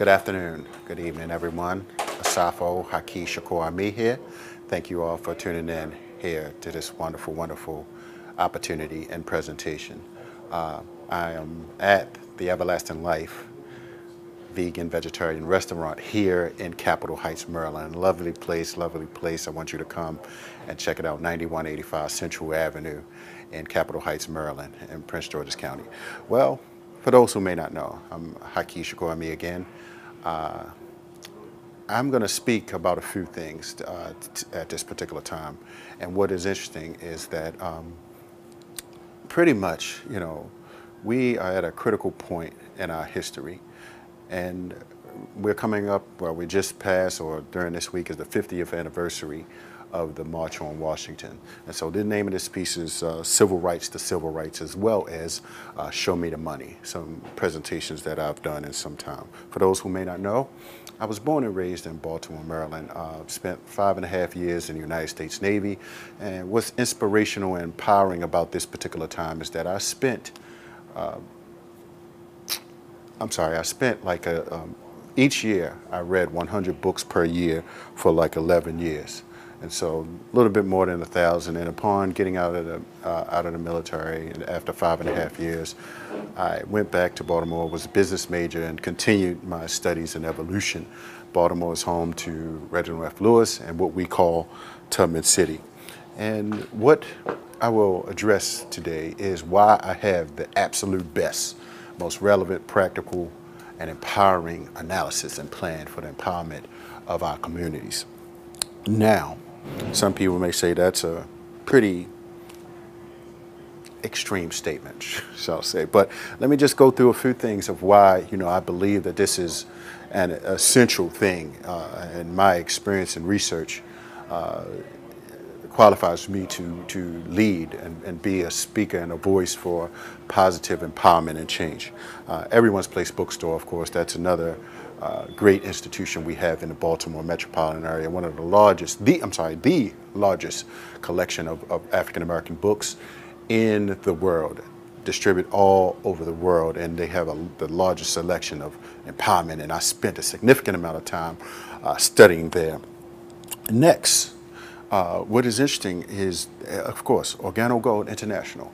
Good afternoon, good evening, everyone. Asafo Haki Ammi here. Thank you all for tuning in here to this wonderful, wonderful opportunity and presentation. I am at the Everlasting Life vegan vegetarian restaurant here in Capitol Heights, Maryland. Lovely place, lovely place. I want you to come and check it out. 9185 Central Avenue in Capitol Heights, Maryland in Prince George's County. Well, for those who may not know, I'm Haki Ammi again. I'm going to speak about a few things at this particular time. And what is interesting is that pretty much, we are at a critical point in our history. And we're coming up, well, we just passed, or during this week is the 50th anniversary of the March on Washington. And so the name of this piece is Civil Rights to Civil Rights, as well as Show Me the Money, some presentations that I've done in some time. For those who may not know, I was born and raised in Baltimore, Maryland. Spent 5.5 years in the United States Navy. And what's inspirational and empowering about this particular time is that I spent like each year I read 100 books per year for like 11 years. And so a little bit more than 1,000. And upon getting out of the military, and after 5.5 years, I went back to Baltimore, was a business major, and continued my studies in evolution. Baltimore is home to Reginald F. Lewis and what we call Tubman City. And what I will address today is why I have the absolute best, most relevant, practical, and empowering analysis and plan for the empowerment of our communities. Now, some people may say that's a pretty extreme statement, shall I say. But let me just go through a few things of why, I believe that this is an essential thing in my experience and research. Qualifies me to lead and be a speaker and a voice for positive empowerment and change. Everyone's Place Bookstore, of course, that's another great institution we have in the Baltimore metropolitan area. One of the largest, the largest collection of African-American books in the world, distributed all over the world, and they have the largest selection of empowerment, and I spent a significant amount of time studying there. Next, what is interesting is, of course, Organo Gold International.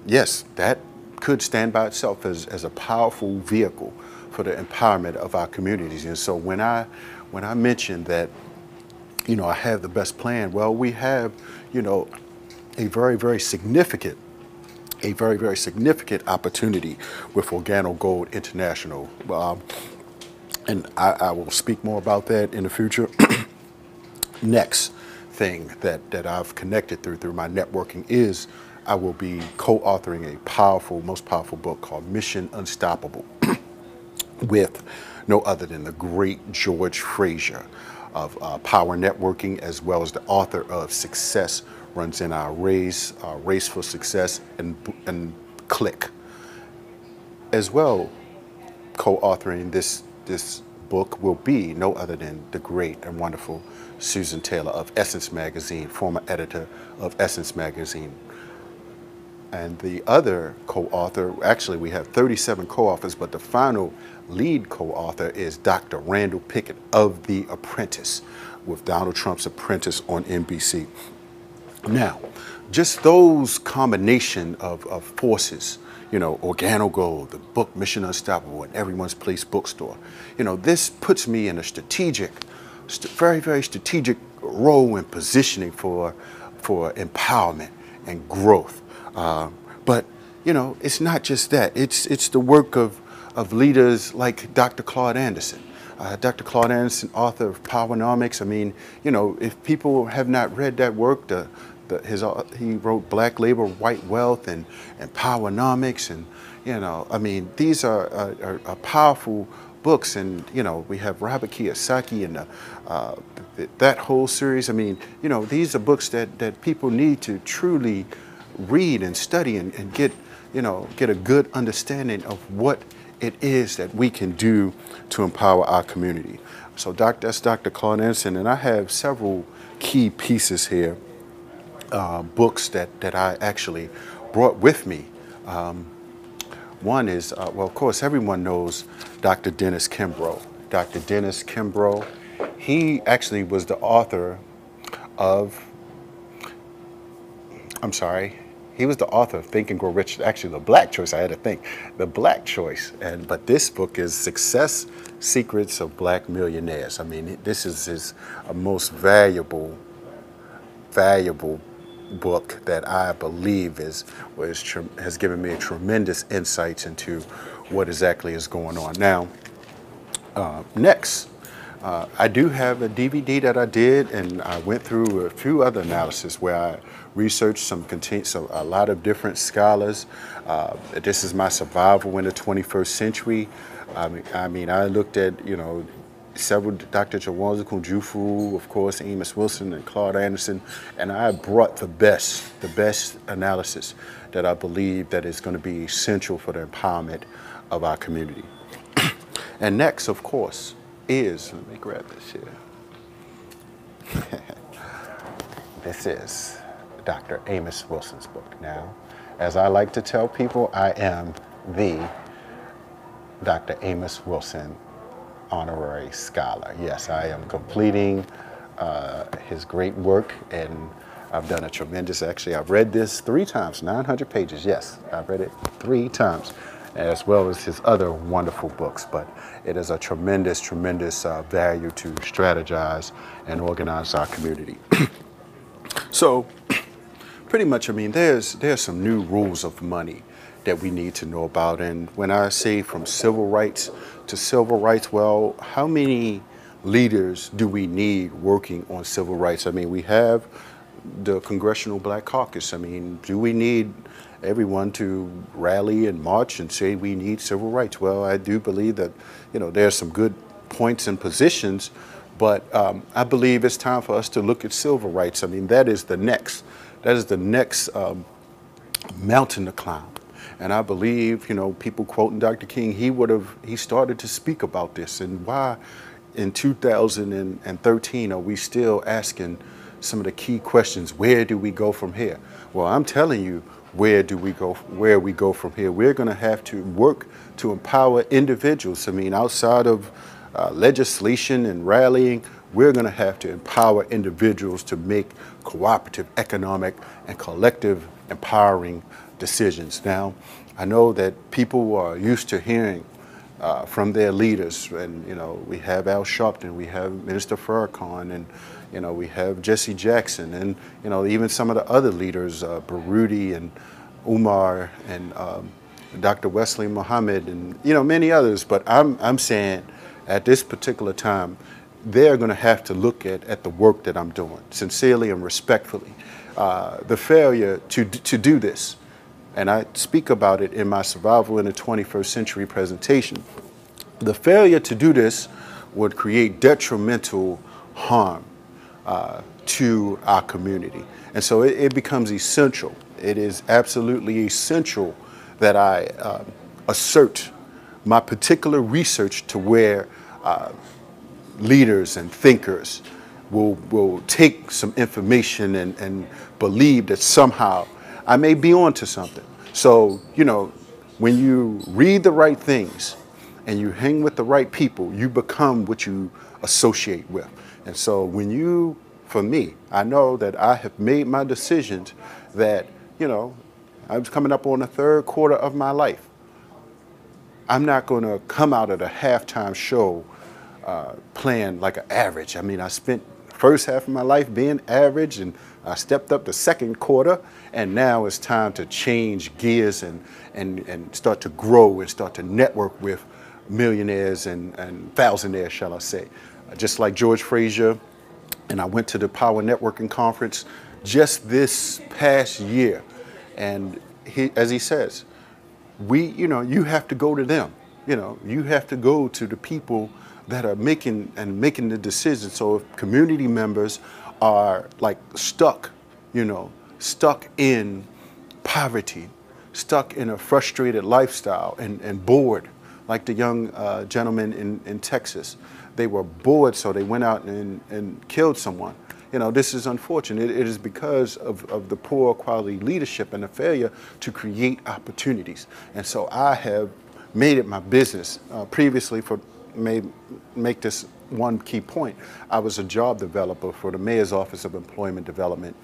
Yes, that could stand by itself as a powerful vehicle for the empowerment of our communities. And so when I mentioned that, I have the best plan, well, we have, a very, very significant opportunity with Organo Gold International. And I will speak more about that in the future. Next thing that I've connected through my networking is I will be co-authoring a most powerful book called Mission Unstoppable with no other than the great George Frazier of Power Networking, as well as the author of Success Runs in Our Race for Success, and Click. As well, co-authoring this book will be no other than the great and wonderful Susan Taylor of Essence Magazine, former editor of Essence Magazine. And the other co-author, actually we have 37 co-authors, but the final lead co-author is Dr. Randall Pickett of The Apprentice, with Donald Trump's Apprentice on NBC. Now, just those combination of forces, Organo Gold, the book Mission Unstoppable, and Everyone's Place Bookstore, this puts me in a very, very strategic role and positioning for empowerment and growth. But, it's not just that. It's the work of leaders like Dr. Claude Anderson. Dr. Claude Anderson, author of Powernomics. I mean, if people have not read that work, he wrote Black Labor, White Wealth, and Powernomics, and these are powerful books, and we have Robert Kiyosaki and that whole series. I mean, these are books that people need to truly read and study and get a good understanding of what it is that we can do to empower our community. So that's Dr. Claude Anderson, and I have several key pieces here, books that I actually brought with me One is, well, of course, everyone knows Dr. Dennis Kimbrough. Dr. Dennis Kimbrough, he actually was the author of, I'm sorry, he was the author of Think and Grow Rich. Actually, the Black Choice, I had to think, the Black Choice. But this book is Success Secrets of Black Millionaires. I mean, this is his most valuable book that I believe has given me tremendous insights into what exactly is going on. Now, next, I do have a DVD that I did, and I went through a few other analysis where I researched a lot of different scholars. This is my survival in the 21st century. I looked at, several Dr. Jawanza Kunjufu, of course, Amos Wilson and Claude Anderson, and I brought the best analysis that I believe that is going to be essential for the empowerment of our community. And next, of course, let me grab this here. This is Dr. Amos Wilson's book. Now, as I like to tell people, I am the Dr. Amos Wilson honorary scholar. Yes, I am completing his great work, and I've done a tremendous, actually, I've read this 3 times, 900 pages. Yes, I've read it 3 times, as well as his other wonderful books. But it is a tremendous value to strategize and organize our community. So, pretty much, there's some new rules of money that we need to know about. And when I say from civil rights to civil rights, well, how many leaders do we need working on civil rights? We have the Congressional Black Caucus. Do we need everyone to rally and march and say we need civil rights? Well, I do believe that, there's some good points and positions, but I believe it's time for us to look at civil rights. That is the next mountain to climb. And I believe, people quoting Dr. King, he started to speak about this, and why in 2013 are we still asking some of the key questions? Where do we go from here? Well, I'm telling you, where we go from here. We're going to have to work to empower individuals. Outside of legislation and rallying, we're going to have to empower individuals to make cooperative, economic, and collective empowering decisions. Now, I know that people are used to hearing from their leaders, and we have Al Sharpton, we have Minister Farrakhan, and we have Jesse Jackson, and even some of the other leaders, Baruti and Umar and Dr. Wesley Muhammad, and many others. But I'm saying at this particular time, they're going to have to look at the work that I'm doing, sincerely and respectfully. The failure to do this, and I speak about it in my Survival in the 21st Century presentation, the failure to do this would create detrimental harm to our community. And so it becomes essential. It is absolutely essential that I assert my particular research to where leaders and thinkers will take some information and believe that somehow I may be onto something. So, when you read the right things and you hang with the right people, you become what you associate with. And so for me, I know that I have made my decisions that, I'm coming up on the 3rd quarter of my life. I'm not going to come out of the halftime show playing like an average. I spent the first half of my life being average, and I stepped up the 2nd quarter, and now it's time to change gears and start to grow and start to network with millionaires and thousandaires, shall I say. Just like George Frazier, and I went to the Power Networking Conference just this past year, and as he says, you have to go to them. You have to go to the people that are making the decisions. So if community members are like stuck in poverty, stuck in a frustrated lifestyle and bored, like the young gentleman in Texas. They were bored, so they went out and killed someone. You know, this is unfortunate. It is because of the poor quality leadership and the failure to create opportunities. And so I have made it my business. Previously, make this one key point, I was a job developer for the Mayor's Office of Employment Development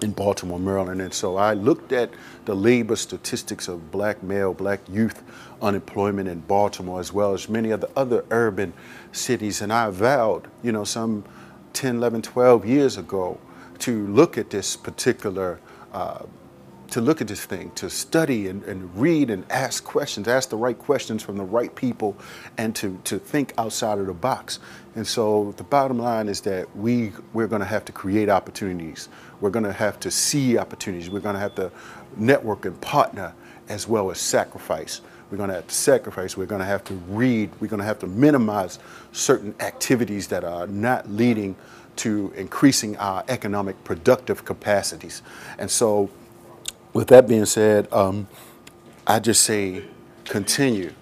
in Baltimore, Maryland. And so I looked at the labor statistics of black youth unemployment in Baltimore, as well as many of the other urban cities. And I vowed, you know, some 10, 11, 12 years ago to look at this particular thing, to study and read and ask questions, ask the right questions from the right people, and to think outside of the box. And so the bottom line is that we're going to have to create opportunities. We're going to have to see opportunities. We're going to have to network and partner as well as sacrifice. We're going to have to sacrifice. We're going to have to read. We're going to have to minimize certain activities that are not leading to increasing our economic productive capacities. And so with that being said, I just say continue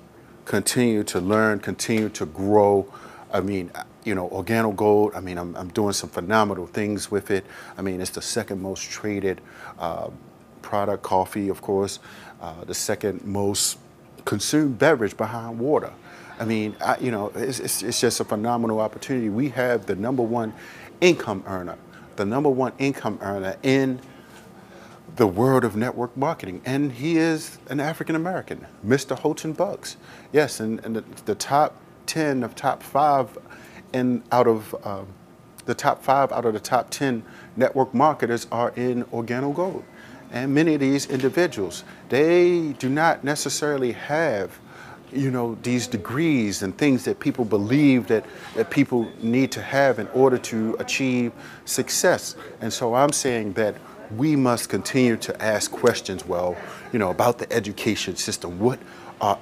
to learn, continue to grow. I mean, you know, Organo Gold, I mean, I'm doing some phenomenal things with it. I mean, it's the second most traded product, coffee, of course, the second most consumed beverage behind water. I mean, you know, it's just a phenomenal opportunity. We have the #1 income earner, in the world of network marketing, and he is an African American, Mr. Holton Bugs. Yes, and the top 10 of top 5 out of the top 10 network marketers are in Organo Gold. And many of these individuals, they do not necessarily have, you know, these degrees and things that people believe that people need to have in order to achieve success. And so I'm saying that we must continue to ask questions, well, you know, about the education system. What are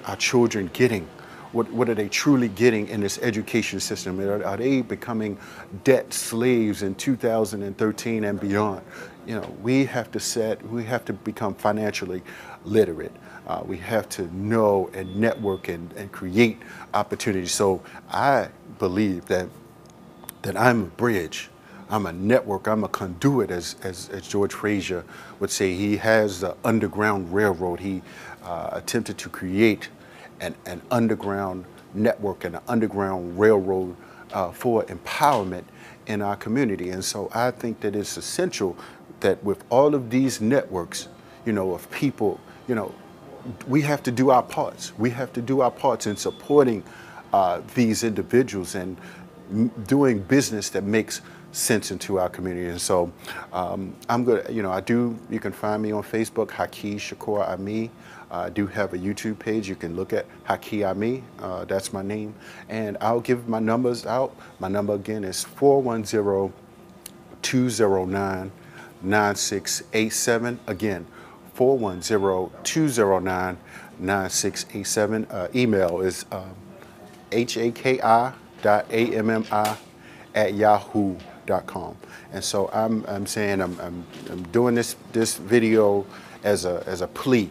our children getting? What are they truly getting in this education system? Are they becoming debt slaves in 2013 and beyond? You know, we have to become financially literate. We have to know and network and create opportunities. So I believe that I'm a bridge. I'm a network, I'm a conduit, as George Frazier would say. He has the Underground Railroad. He attempted to create an underground network and an underground railroad for empowerment in our community. And so I think that it's essential that with all of these networks, you know, of people, you know, we have to do our parts. We have to do our parts in supporting these individuals and doing business that makes sense into our community. And so I'm good. You know, you can find me on Facebook, Haki Ammi. I do have a YouTube page. You can look at Haki Ammi. That's my name. And I'll give my numbers out. My number again is 410-209-9687. Again, 410-209-9687. Email is haki.ammi@yahoo.com. And so I'm saying I'm doing this video as a plea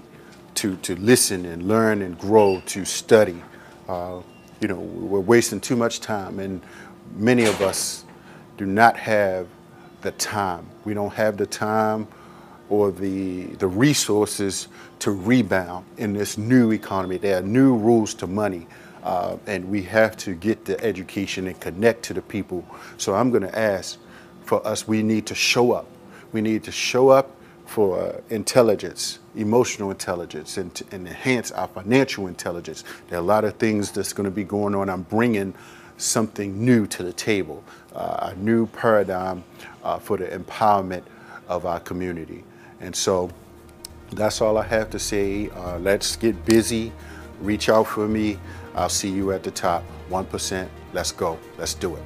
to listen and learn and grow, to study. You know, we're wasting too much time, and many of us do not have the time. We don't have the time or the resources to rebound in this new economy. There are new rules to money. And we have to get the education and connect to the people. So I'm going to ask for us, we need to show up. We need to show up for intelligence, emotional intelligence, and to enhance our financial intelligence. There are a lot of things that's going to be going on. I'm bringing something new to the table, a new paradigm for the empowerment of our community. And so that's all I have to say. Let's get busy. Reach out for me. I'll see you at the top. 1%. Let's go. Let's do it.